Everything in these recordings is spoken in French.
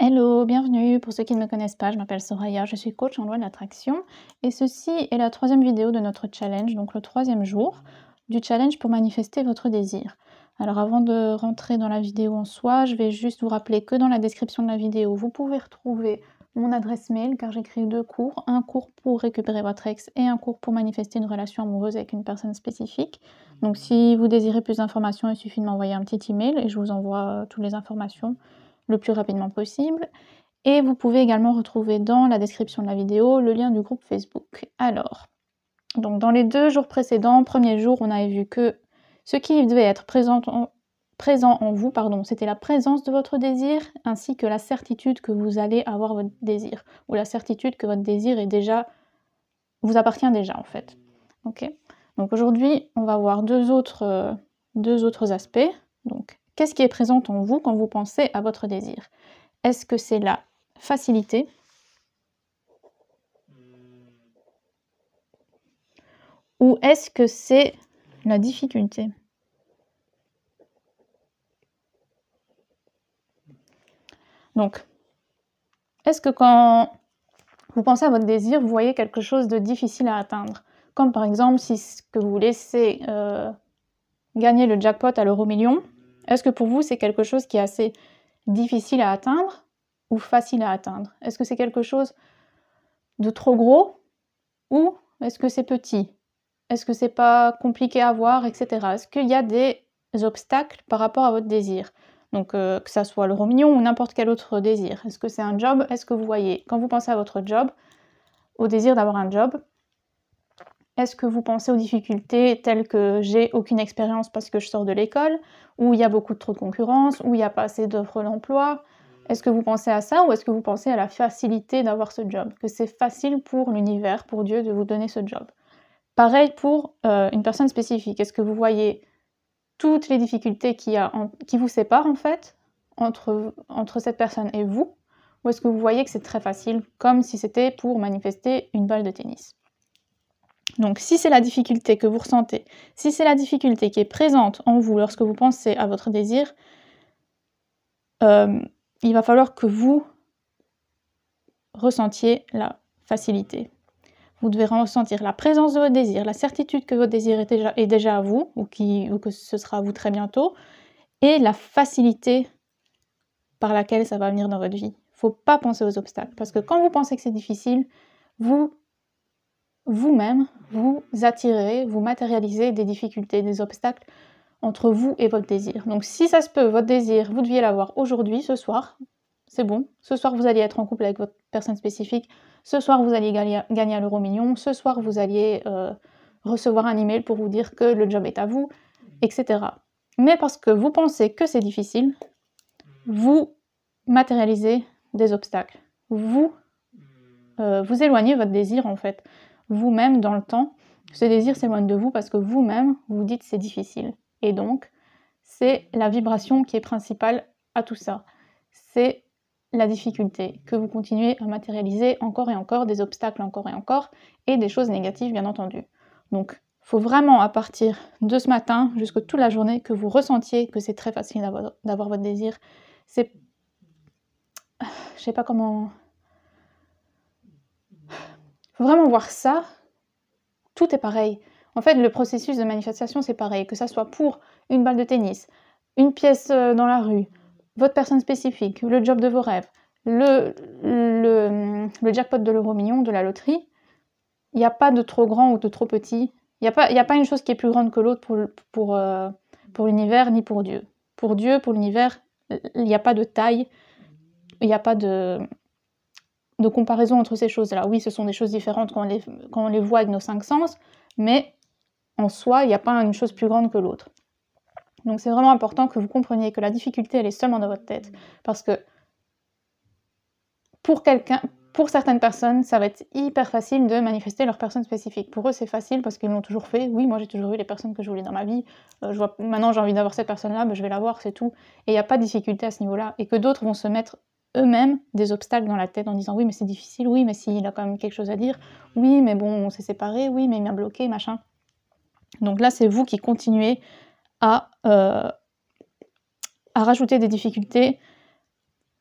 Hello, bienvenue. Pour ceux qui ne me connaissent pas, je m'appelle Soraya, je suis coach en loi de l'attraction et ceci est la 3e vidéo de notre challenge, donc le 3e jour du challenge pour manifester votre désir. Alors avant de rentrer dans la vidéo en soi, je vais juste vous rappeler que dans la description de la vidéo, vous pouvez retrouver mon adresse mail car j'écris 2 cours, un cours pour récupérer votre ex et un cours pour manifester une relation amoureuse avec une personne spécifique. Donc si vous désirez plus d'informations, il suffit de m'envoyer un petit email et je vous envoie toutes les informations le plus rapidement possible. Et vous pouvez également retrouver dans la description de la vidéo le lien du groupe Facebook. Alors, donc dans les 2 jours précédents, premier jour, on avait vu que ce qui devait être présent en vous, c'était la présence de votre désir, ainsi que la certitude que vous allez avoir votre désir, ou la certitude que votre désir est déjà, vous appartient déjà en fait. Ok. Donc aujourd'hui, on va voir deux autres aspects. Donc, qu'est-ce qui est présent en vous quand vous pensez à votre désir? Est-ce que c'est la facilité? Ou est-ce que c'est la difficulté? Donc, est-ce que quand vous pensez à votre désir, vous voyez quelque chose de difficile à atteindre? Comme par exemple, si ce que vous voulez, c'est gagner le jackpot à l'euro-million, est-ce que pour vous, c'est quelque chose qui est assez difficile à atteindre ou facile à atteindre? Est-ce que c'est quelque chose de trop gros ou est-ce que c'est petit? Est-ce que c'est pas compliqué à voir, etc. Est-ce qu'il y a des obstacles par rapport à votre désir? Donc que ça soit l'euro-million ou n'importe quel autre désir. Est-ce que c'est un job? Est-ce que vous voyez, quand vous pensez à votre job, au désir d'avoir un job, est-ce que vous pensez aux difficultés telles que j'ai aucune expérience parce que je sors de l'école, ou il y a beaucoup trop de concurrence, ou il n'y a pas assez d'offres d'emploi? Est-ce que vous pensez à ça ou est-ce que vous pensez à la facilité d'avoir ce job? Que c'est facile pour l'univers, pour Dieu de vous donner ce job? Pareil pour une personne spécifique. Est-ce que vous voyez toutes les difficultés qui vous séparent en fait entre cette personne et vous? Ou est-ce que vous voyez que c'est très facile, comme si c'était pour manifester une balle de tennis? Donc si c'est la difficulté que vous ressentez, si c'est la difficulté qui est présente en vous lorsque vous pensez à votre désir, il va falloir que vous ressentiez la facilité. Vous devez ressentir la présence de votre désir, la certitude que votre désir est déjà à vous, ou que ce sera à vous très bientôt, et la facilité par laquelle ça va venir dans votre vie. Il ne faut pas penser aux obstacles, parce que quand vous pensez que c'est difficile, vous-même, vous attirez, vous matérialisez des difficultés, des obstacles entre vous et votre désir. Donc si ça se peut, votre désir, vous deviez l'avoir aujourd'hui, ce soir, c'est bon. Ce soir, vous allez être en couple avec votre personne spécifique. Ce soir, vous allez gagner à l'euro-million. Ce soir, vous alliez recevoir un email pour vous dire que le job est à vous, etc. Mais parce que vous pensez que c'est difficile, vous matérialisez des obstacles. Vous éloignez votre désir, en fait. Vous-même, dans le temps, ce désir s'éloigne de vous parce que vous-même, vous dites c'est difficile. Et donc, c'est la vibration qui est principale à tout ça. C'est la difficulté, que vous continuez à matérialiser encore et encore, des obstacles encore et des choses négatives, bien entendu. Donc, il faut vraiment, à partir de ce matin, jusqu'à toute la journée, que vous ressentiez que c'est très facile d'avoir votre désir. C'est... Je sais pas comment... Il faut vraiment voir ça. Tout est pareil. En fait, le processus de manifestation, c'est pareil. Que ça soit pour une balle de tennis, une pièce dans la rue, votre personne spécifique, le job de vos rêves, le jackpot de l'euro-million, de la loterie, il n'y a pas de trop grand ou de trop petit. Il n'y a pas une chose qui est plus grande que l'autre pour l'univers ni pour Dieu. Pour Dieu, pour l'univers, il n'y a pas de taille, il n'y a pas de comparaison entre ces choses-là. Oui, ce sont des choses différentes quand on les voit avec nos 5 sens, mais en soi, il n'y a pas une chose plus grande que l'autre. Donc c'est vraiment important que vous compreniez que la difficulté, elle est seulement dans votre tête. Parce que pour certaines personnes, ça va être hyper facile de manifester leur personne spécifique. Pour eux, c'est facile parce qu'ils l'ont toujours fait. Oui, moi j'ai toujours eu les personnes que je voulais dans ma vie. Maintenant j'ai envie d'avoir cette personne-là, je vais l'avoir, c'est tout. Et il n'y a pas de difficulté à ce niveau-là. Et que d'autres vont se mettre eux-mêmes des obstacles dans la tête en disant oui mais c'est difficile, oui mais s'il a quand même quelque chose à dire, oui mais bon on s'est séparés, oui mais il m'a bloqué, machin. Donc là c'est vous qui continuez à rajouter des difficultés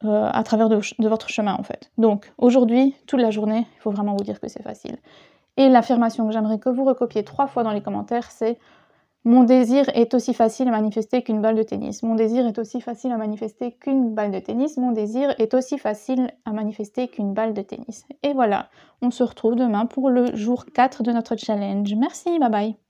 à travers de votre chemin en fait. Donc aujourd'hui, toute la journée, il faut vraiment vous dire que c'est facile. Et l'affirmation que j'aimerais que vous recopiez 3 fois dans les commentaires, c'est: mon désir est aussi facile à manifester qu'une balle de tennis. Mon désir est aussi facile à manifester qu'une balle de tennis. Mon désir est aussi facile à manifester qu'une balle de tennis. Et voilà, on se retrouve demain pour le jour 4 de notre challenge. Merci, bye bye.